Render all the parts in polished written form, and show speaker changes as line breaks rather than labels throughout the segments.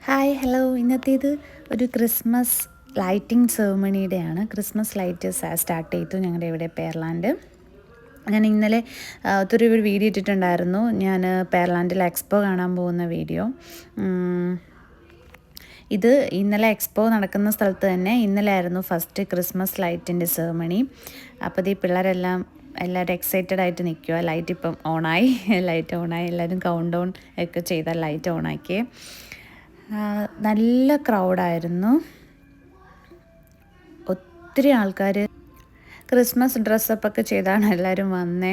Hi hello ഇന്നത്തേത് ഒരു Christmas lighting സെറിമണിയുടെയാണ്. ക്രിസ്മസ് ലൈറ്റ് സ്റ്റാർട്ട് ചെയ്തു ഞങ്ങളുടെ ഇവിടെ പെയർലാൻഡ്. ഞാൻ ഇന്നലെ ഒത്തിരി ഒരു വീഡിയോ ഇട്ടിട്ടുണ്ടായിരുന്നു. ഞാൻ പെയർലാൻഡിൽ എക്സ്പോ കാണാൻ പോകുന്ന വീഡിയോ. ഇത് ഇന്നലെ എക്സ്പോ നടക്കുന്ന സ്ഥലത്ത് തന്നെ ഇന്നലെ ആയിരുന്നു ഫസ്റ്റ് ക്രിസ്മസ് ലൈറ്റിൻ്റെ സെറിമണി. അപ്പോൾ ഈ പിള്ളേരെല്ലാം എല്ലാവരും എക്സൈറ്റഡ് ആയിട്ട് നിൽക്കുക. ലൈറ്റ് ഇപ്പം ഓണായി, എല്ലാവരും കൗണ്ട് ഡൗൺ ഒക്കെ ചെയ്താൽ ലൈറ്റ് ഓണാക്കി. നല്ല ക്രൗഡായിരുന്നു. ഒത്തിരി ആൾക്കാർ ക്രിസ്മസ് ഡ്രസ്സപ്പൊക്കെ ചെയ്താണ് എല്ലാവരും വന്നേ.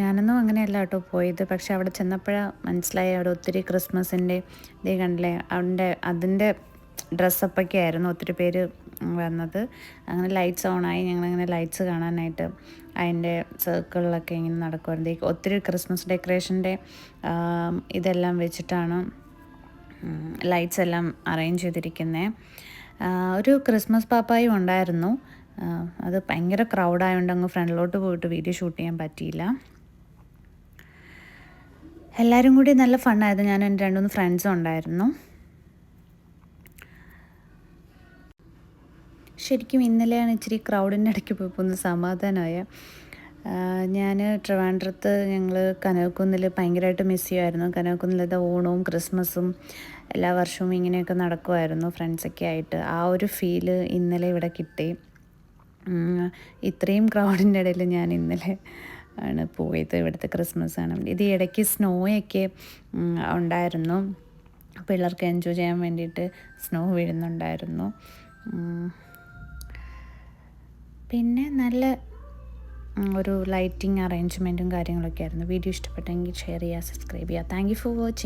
ഞാനൊന്നും അങ്ങനെയല്ല കേട്ടോ പോയത്. പക്ഷെ അവിടെ ചെന്നപ്പോഴാണ് മനസ്സിലായി അവിടെ ഒത്തിരി ക്രിസ്മസിൻ്റെ ഇതേ കണ്ടില്ലേ, അതിൻ്റെ ഡ്രസ്സപ്പൊക്കെ ആയിരുന്നു ഒത്തിരി പേര് വന്നത്. അങ്ങനെ ലൈറ്റ്സ് ഓണായി. ഞങ്ങളങ്ങനെ ലൈറ്റ്സ് കാണാനായിട്ട് അതിൻ്റെ സർക്കിളിലൊക്കെ ഇങ്ങനെ നടക്കുമായിരുന്നു. ഒത്തിരി ക്രിസ്മസ് ഡെക്കറേഷൻ്റെ ഇതെല്ലാം വെച്ചിട്ടാണ് ലൈറ്റ്സ് എല്ലാം അറേഞ്ച് ചെയ്തിരിക്കുന്നത്. ഒരു ക്രിസ്മസ് പാപ്പായും ഉണ്ടായിരുന്നു. അത് ഭയങ്കര ക്രൗഡായതുകൊണ്ട് അങ്ങ് ഫ്രണ്ടിലോട്ട് പോയിട്ട് വീഡിയോ ഷൂട്ട് ചെയ്യാൻ പറ്റിയില്ല. എല്ലാവരും കൂടി നല്ല ഫണ്ണായിരുന്നു. ഞാൻ എൻ്റെ 2-3 ഫ്രണ്ട്സും ഉണ്ടായിരുന്നു. ശരിക്കും ഇന്നലെയാണ് ഇച്ചിരി ക്രൗഡിൻ്റെ ഇടയ്ക്ക് പോയപ്പോൾ ഒന്ന് സമാധാനമായ. ഞാൻ ട്രിവാൻഡ്രത്ത് ഞങ്ങൾ കനകക്കുന്നിൽ ഭയങ്കരമായിട്ട് മിസ് ചെയ്യുമായിരുന്നു. കനകക്കുന്നിലത്തെ ഓണവും ക്രിസ്മസും എല്ലാ വർഷവും ഇങ്ങനെയൊക്കെ നടക്കുമായിരുന്നു ഫ്രണ്ട്സൊക്കെ ആയിട്ട്. ആ ഒരു ഫീല് ഇന്നലെ ഇവിടെ കിട്ടി. ഇത്രയും ക്രൗഡിൻ്റെ ഇടയിൽ ഞാൻ ഇന്നലെ ആണ് പോയത് ഇവിടുത്തെ ക്രിസ്മസ് ആണ്. ഇത് ഇടയ്ക്ക് സ്നോയൊക്കെ ഉണ്ടായിരുന്നു. പിള്ളേർക്ക് എൻജോയ് ചെയ്യാൻ വേണ്ടിയിട്ട് സ്നോ വീഴുന്നുണ്ടായിരുന്നു. പിന്നെ നല്ല ഒരു ലൈറ്റിംഗ് അറേഞ്ച്മെൻറ്റും കാര്യങ്ങളൊക്കെ ആയിരുന്നു. വീഡിയോ ഇഷ്ടപ്പെട്ടെങ്കിൽ ഷെയർ ചെയ്യുക, സബ്സ്ക്രൈബ് ചെയ്യുക. Thank you for watching.